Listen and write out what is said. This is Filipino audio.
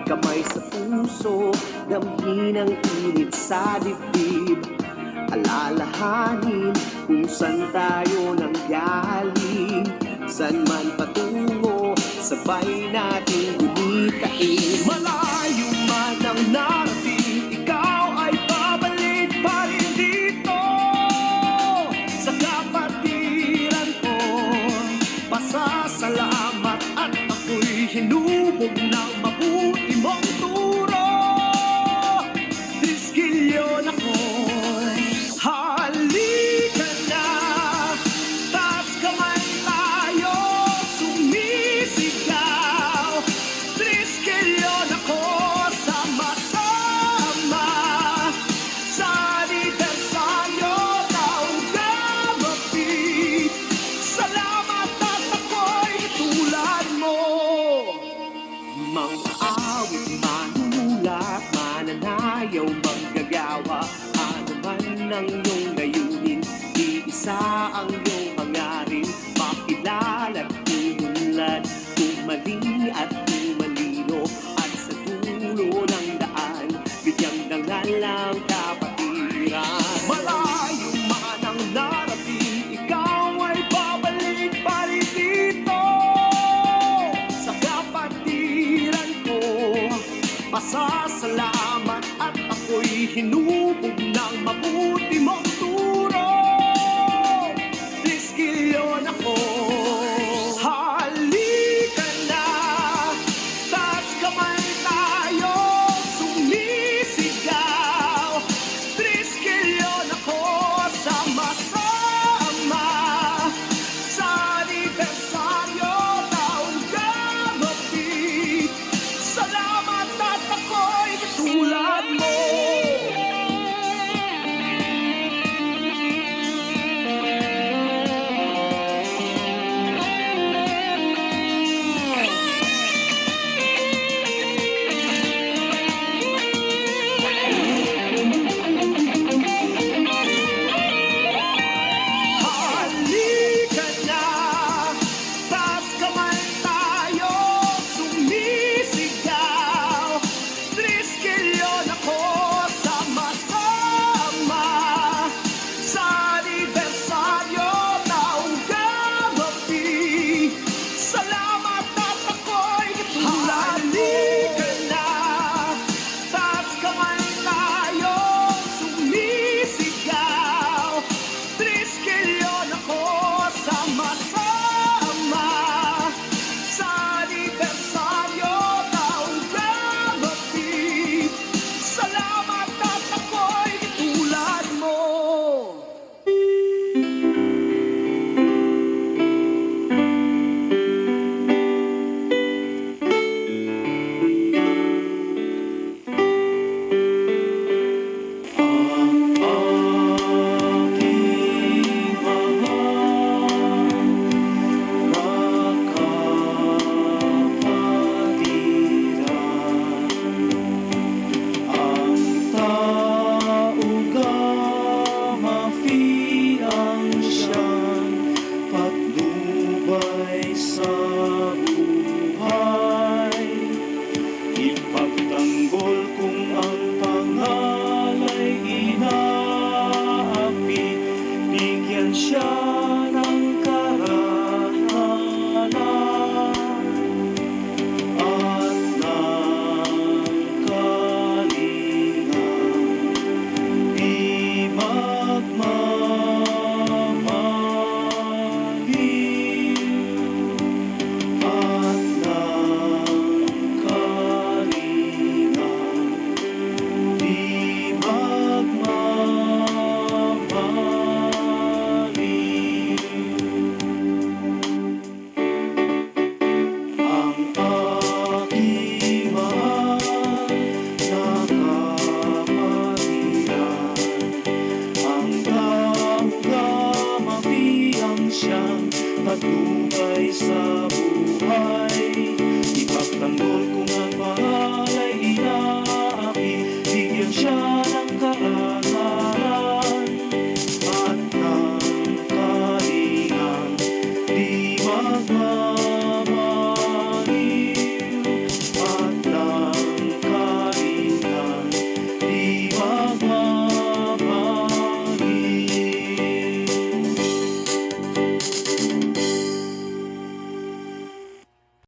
kamay sa puso, damhin ang init sa dibdib. Alalahanin kung saan tayo nanggaling, saan man patungo, sabay nating gumitain. Malayo man ang narating, ikaw ay babalik pa rin dito sa kapatiran ko. Pasasalamat at ako'y hinubog ng mabuti mong turo. Triskilyon ako'y halika na, taas kamay tayo, sumisigaw. Triskilyon ako, sama-sama sa anibersaryo taong gabi. Salamat at ako'y tulad mo. Mga awit, manunulat, mananayaw, manggagawa, ano man ang iyong layunin, iisa ang iyong hangarin, makilala at umunlad, tumali at tumalino, at sa dulo ng daan, bigyang dangalang kapatiran. Malayo man ang narating, ikaw ay babalik pa rin dito sa kapatiran ko. Pasasalamat at ako'y hinubog ng mabuti mong turo. Triskilyon ako, halika na, taas kamay tayo, sumisigaw. Triskilyon ako, sama-sama sa anibersaryo taong gabi. Salamat at ako'y tulad mo. Halika na, taas kamay tayo, sumisigaw. Triskilyon ako, sama-sama sa anibersaryo taong gabi. Salamat at ako'y tulad mo. Halika na, taas kamay tayo, sumisigaw. Triskilyon ako, sama-sama sa anibersaryo taong gabi. Salamat at ako'y tulad mo. Ipagtanggol kung ang pangalay inaapi, bigyan siya ng karahanan at ng kalingang, di magmamaliw at ng kalingang, di magmamaliw. Ang aking mahal na kapatiran, ang damdamang siyang patnubay sa buhay. Ipagtanggol kung ang mahal ay inaapi, bigyan siya